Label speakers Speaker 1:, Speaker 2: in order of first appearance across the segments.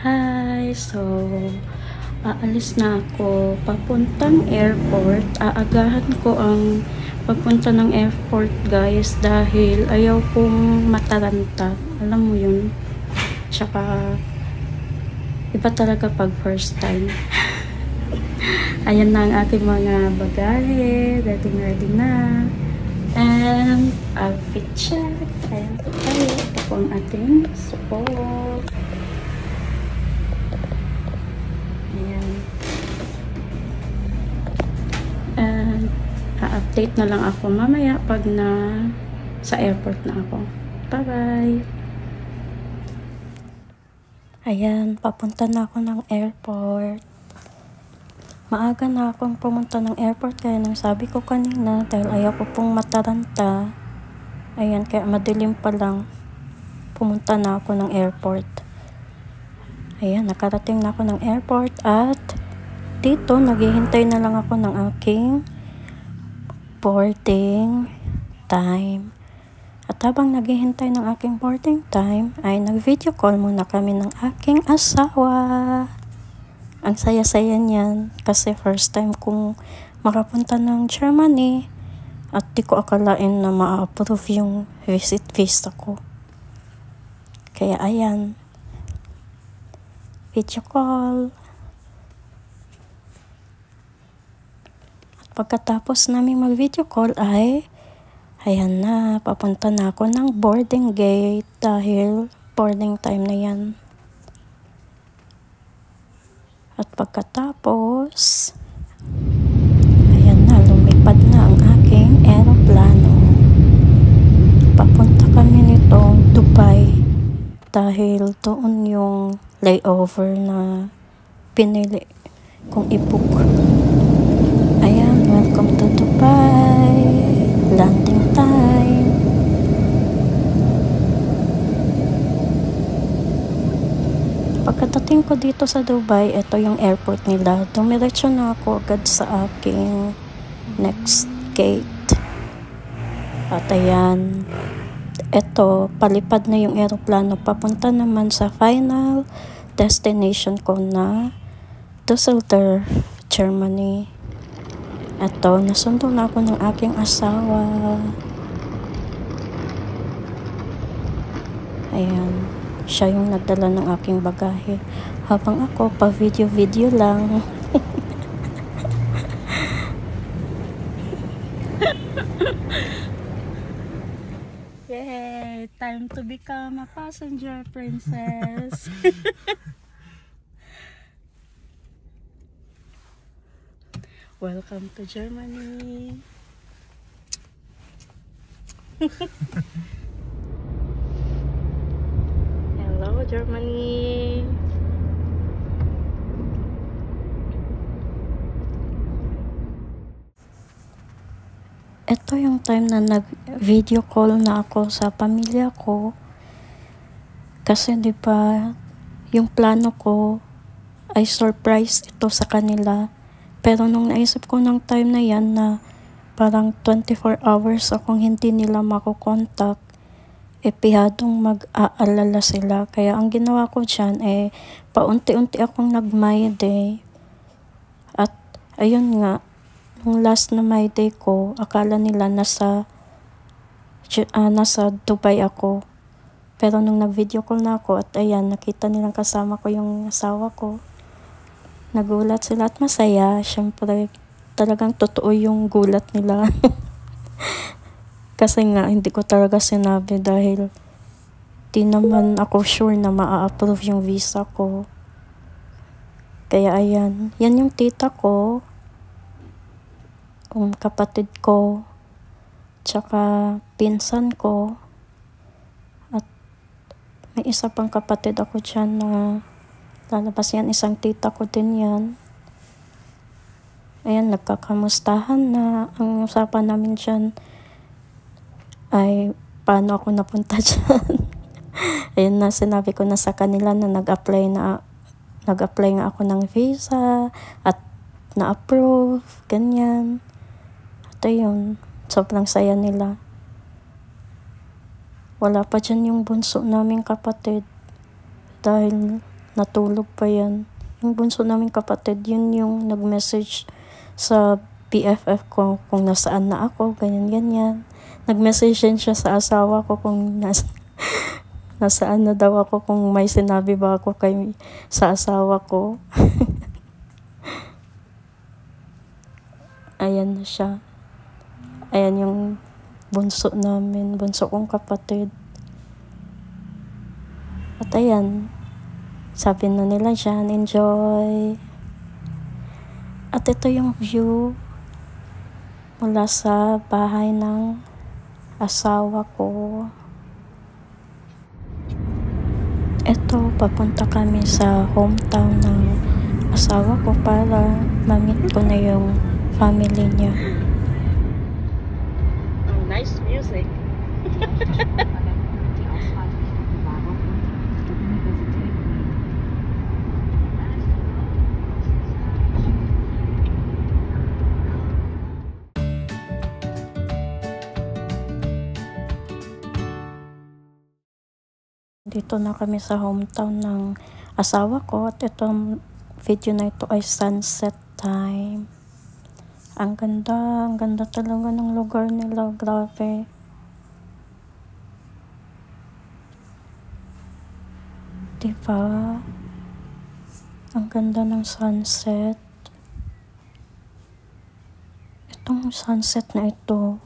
Speaker 1: Hi! So, aalis na ako papuntang airport. Aagahan ko ang pagpunta ng airport, guys, dahil ayaw kong mataranta. Alam mo yun? Tsaka, iba talaga pag first time. Ayan na ang aking mga bagahe. Ready na. And, outfit check. Ayan po tayo. Ito po ang ating support. Ayan. And, update na lang ako mamaya pag sa airport na ako. Bye-bye! Ayan, papunta na ako ng airport. Maaga na akong pumunta ng airport kaya nang sabi ko kanina dahil ayaw ko pong mataranta. Ayan, kaya madilim pa lang. Pumunta na ako ng airport. Ayan, nakarating na ako ng airport at dito naghihintay na lang ako ng aking boarding time. At habang naghihintay ng aking boarding time ay nag-video call muna kami ng aking asawa. Ang saya-saya niyan kasi first time kong makapunta ng Germany at di ko akalain na ma-approve yung visit visa ko. Kaya ayan, video call. At pagkatapos namin mag-video call ay ayan na, papunta na ako ng boarding gate dahil boarding time na yan. At pagkatapos, ayan na, lumipad na ang aking aeroplano. Papunta kami nitong Dubai dahil doon yung layover na pinili kong i-book. Ayan, welcome to Dubai. Landing time. Pagkadating ko dito sa Dubai, ito yung airport nila. Dumiretso na ako agad sa aking next gate. At ayan, ito, palipad na yung aeroplano. Papunta naman sa final destination ko na Düsseldorf, Germany. Ito, nasundo na ako ng aking asawa. Ayan, siya yung nagdala ng aking bagahe. Habang ako, pa video lang. Yay! Time to become a passenger, princess. Welcome to Germany. Hello, Germany. Ito yung time na nag-video call na ako sa pamilya ko. Kasi di ba yung plano ko ay surprise ito sa kanila. Pero nung naisip ko ng time na yan na parang 24 hours akong hindi nila makukontak, pihadong mag-aalala sila. Kaya ang ginawa ko dyan paunti-unti akong nag-my day. At ayun nga, nung last na my day ko, akala nila nasa Dubai ako. Pero nung nag-video call na ako at ayan, nakita nilang kasama ko yung asawa ko. Nagulat sila at masaya. Siyempre, talagang totoo yung gulat nila. Kasi nga, hindi ko talaga sinabi dahil di naman ako sure na ma-approve yung visa ko. Kaya ayan, yan yung tita ko, kapatid ko, tsaka pinsan ko, at may isa pang kapatid ako dyan na lalabas yan, isang tita ko din yan. Ayan, nagkakamustahan na. Ang usapan namin dyan ay paano ako napunta dyan. Ayun na, sinabi ko na sa kanila na nag-apply nga ako ng visa at na-approve, ganyan. At ayun, sobrang saya nila. Wala pa dyan yung bunso naming kapatid dahil natulog pa yan. Yung bunso namin kapatid, yun yung nag-message sa BFF ko kung nasaan na ako, ganyan-ganyan. Nag-message din siya sa asawa ko kung nasaan na daw ako, kung may sinabi ba ako sa asawa ko. Ayan na siya. Ayan yung bunso namin, bunso kong kapatid. At ayan, sabi na nila dyan, enjoy. At ito yung view mula sa bahay ng asawa ko. Ito, papunta kami sa hometown ng asawa ko para ma-meet ko na yung family niya.
Speaker 2: Oh, nice music.
Speaker 1: Dito na kami sa hometown ng asawa ko at itong video na ito ay sunset time. Ang ganda talaga ng lugar nila, grabe. Diba? Ang ganda ng sunset. Itong sunset na ito,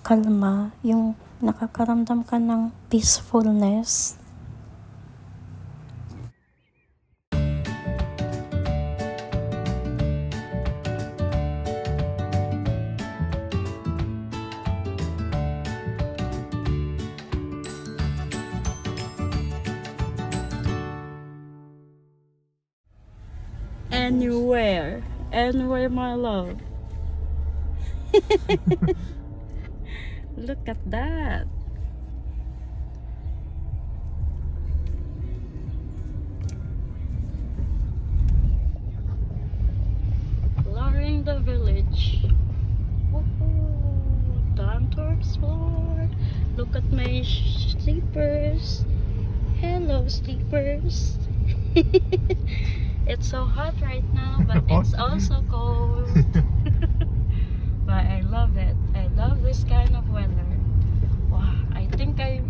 Speaker 1: kalma, yung nakakaramdam ka ng peacefulness. Anywhere, my love. Look at that. Exploring the village. Time to explore. Look at my sleepers. Hello, sleepers. It's so hot right now, but it's also cold. But I love it. I love this kind of weather. Wow, I think I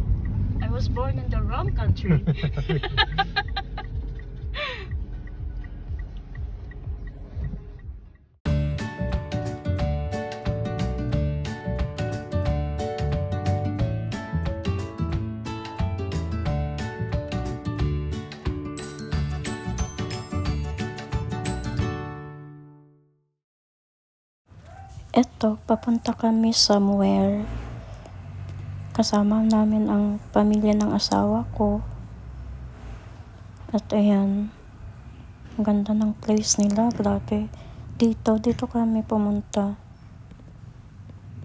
Speaker 1: was born in the wrong country. Eto, papunta kami somewhere. Kasama namin ang pamilya ng asawa ko. At ayan, ang ganda ng place nila, grabe. Dito kami pumunta.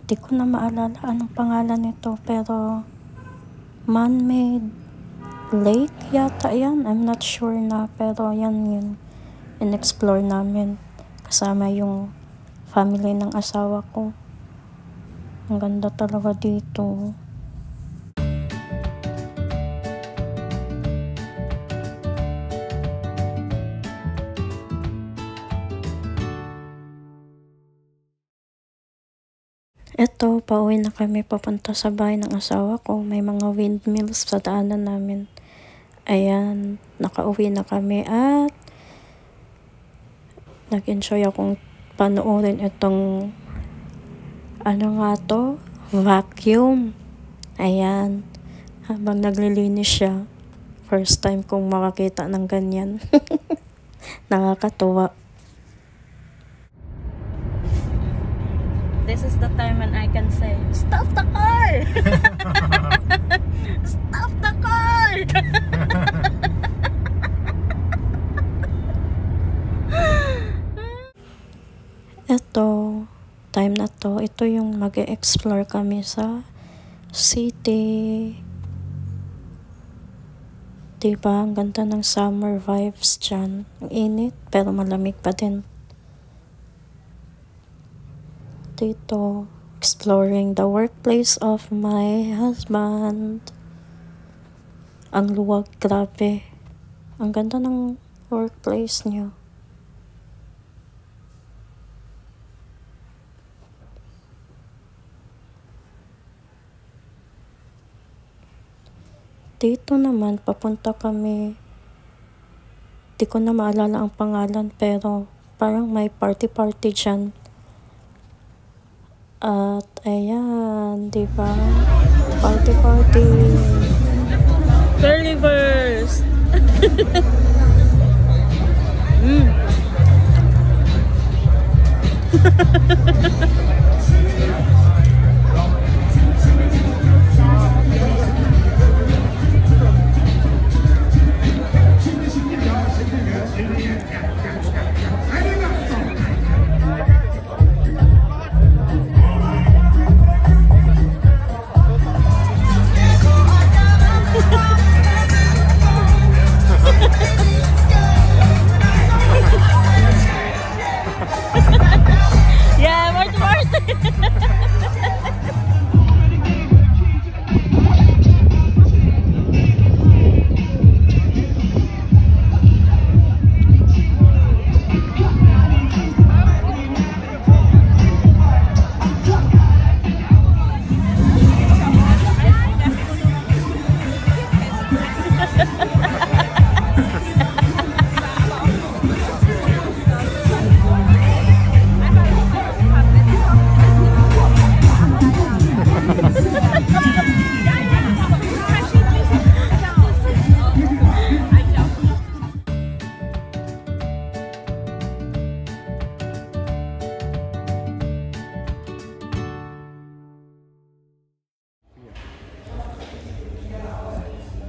Speaker 1: Di ko na maalala anong pangalan nito, pero man-made lake yata yan. I'm not sure na, pero yan yun. In-explore namin. Kasama yung family ng asawa ko. Ang ganda talaga dito. Eto, pauwi na kami papunta sa bahay ng asawa ko. May mga windmills sa daanan namin. Ayan, nakauwi na kami at nag-enjoy akong panoorin itong vacuum. Ayan, habang naglilinis siya. First time kong makakita ng ganyan. Nakakatuwa. This is the time when I can say, stop the car! Stop the car! Ito, time na to, ito yung mag-e-explore kami sa city. Diba, ang ganda ng summer vibes dyan. Ang init, pero malamig pa din. Dito, exploring the workplace of my husband. Ang luwag, grabe. Ang ganda ng workplace niyo. Dito naman, papunta kami. Di ko na maalala ang pangalan, pero parang may party-party dyan. At ayan, di ba? Party-party. Curlyverse! Yeah, Marty.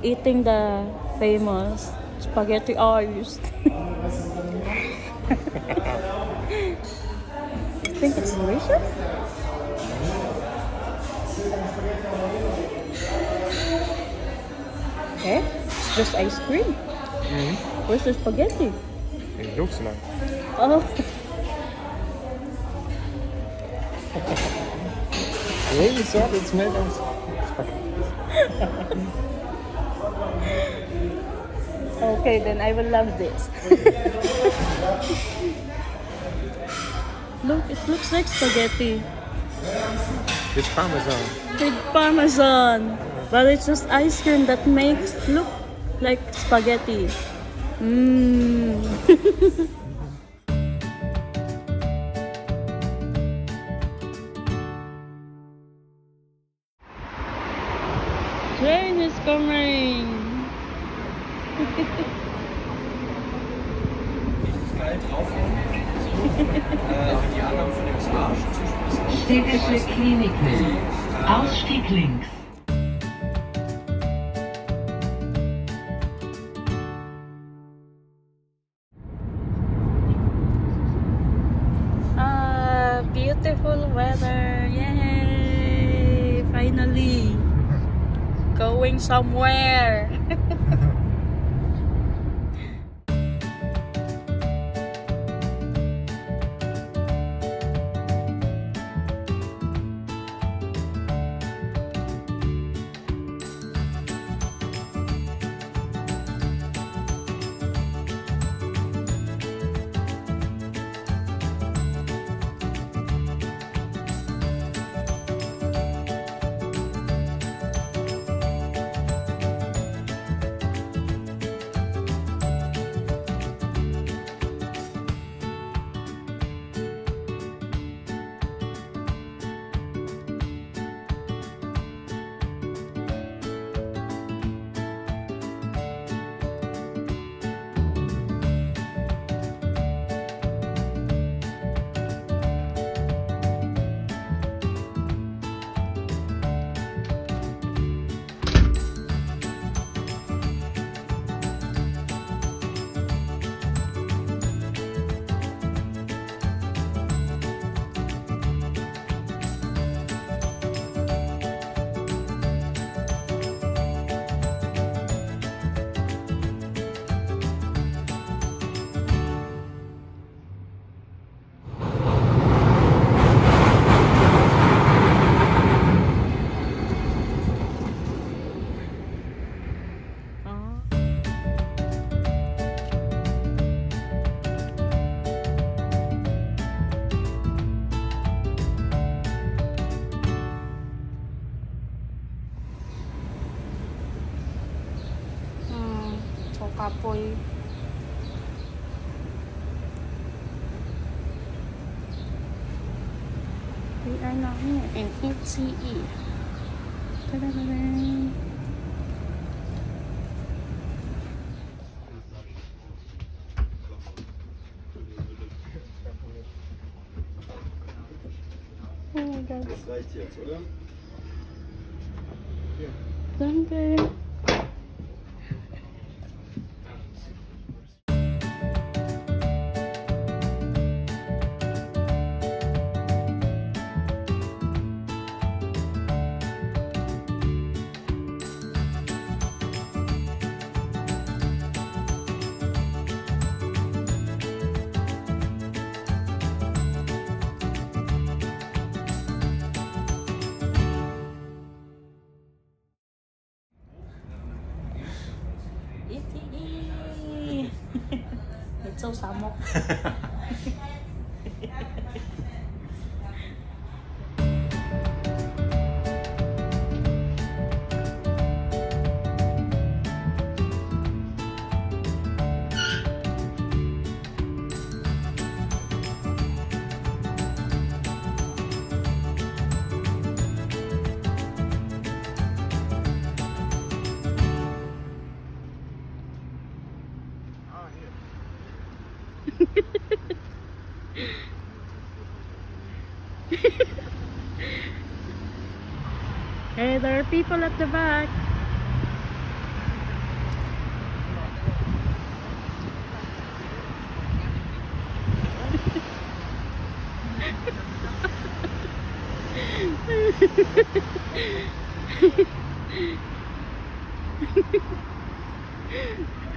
Speaker 1: Eating the famous spaghetti eyes. I think it's delicious. Okay, it's just ice cream. Where's the spaghetti?
Speaker 2: It looks like.
Speaker 1: Oh,
Speaker 2: Yeah, you said it's made of.
Speaker 1: okay, then I will love this. Look, it looks like spaghetti
Speaker 2: It's parmesan.
Speaker 1: with parmesan, but it's just ice cream that makes look like spaghetti. Train is coming.
Speaker 3: Städtische Kliniken. Ausstieg links.
Speaker 1: Beautiful weather. Yay! Finally. Going somewhere. kapoy. We are now here in ECE. Ta-da-da-da. Oh my God.
Speaker 4: Das reicht jetzt, oder?
Speaker 1: Danke. It's so samok. Hey, there are people at the back.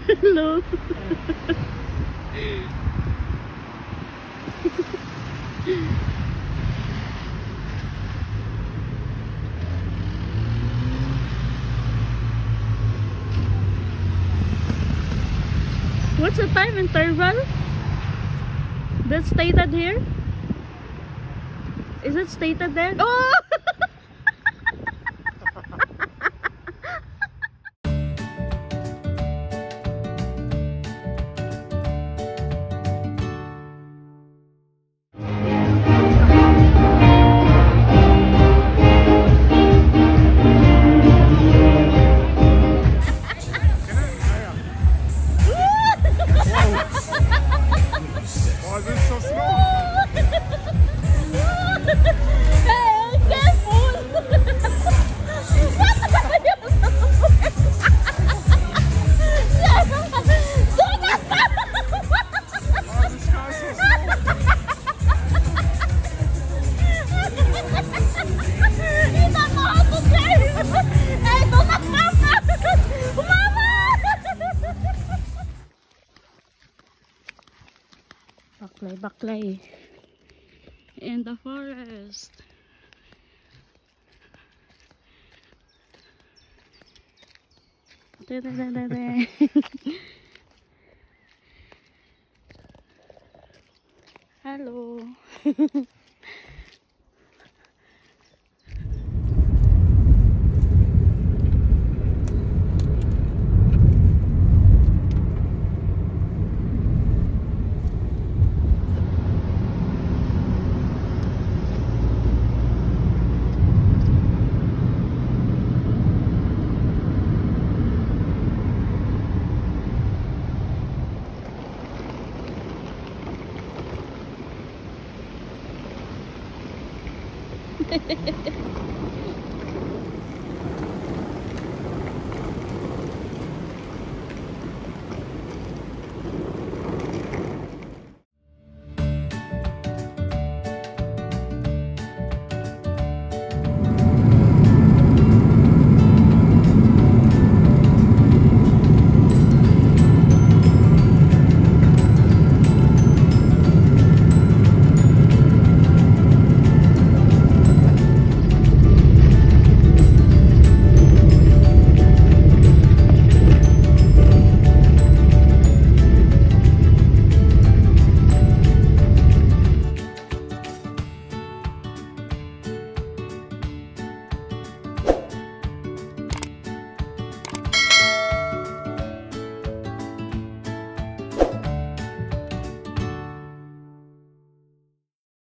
Speaker 1: Hello. What's the time interval? That's stated here? Is it stated there? Oh!
Speaker 2: Oh, this is so slow.
Speaker 1: Hey, careful!
Speaker 2: Oh, this car is so slow.
Speaker 1: He don't know how to drive! Hey, do not come! Mama! Baklay, baklay. In the forest. Da-da-da-da-da. Hello.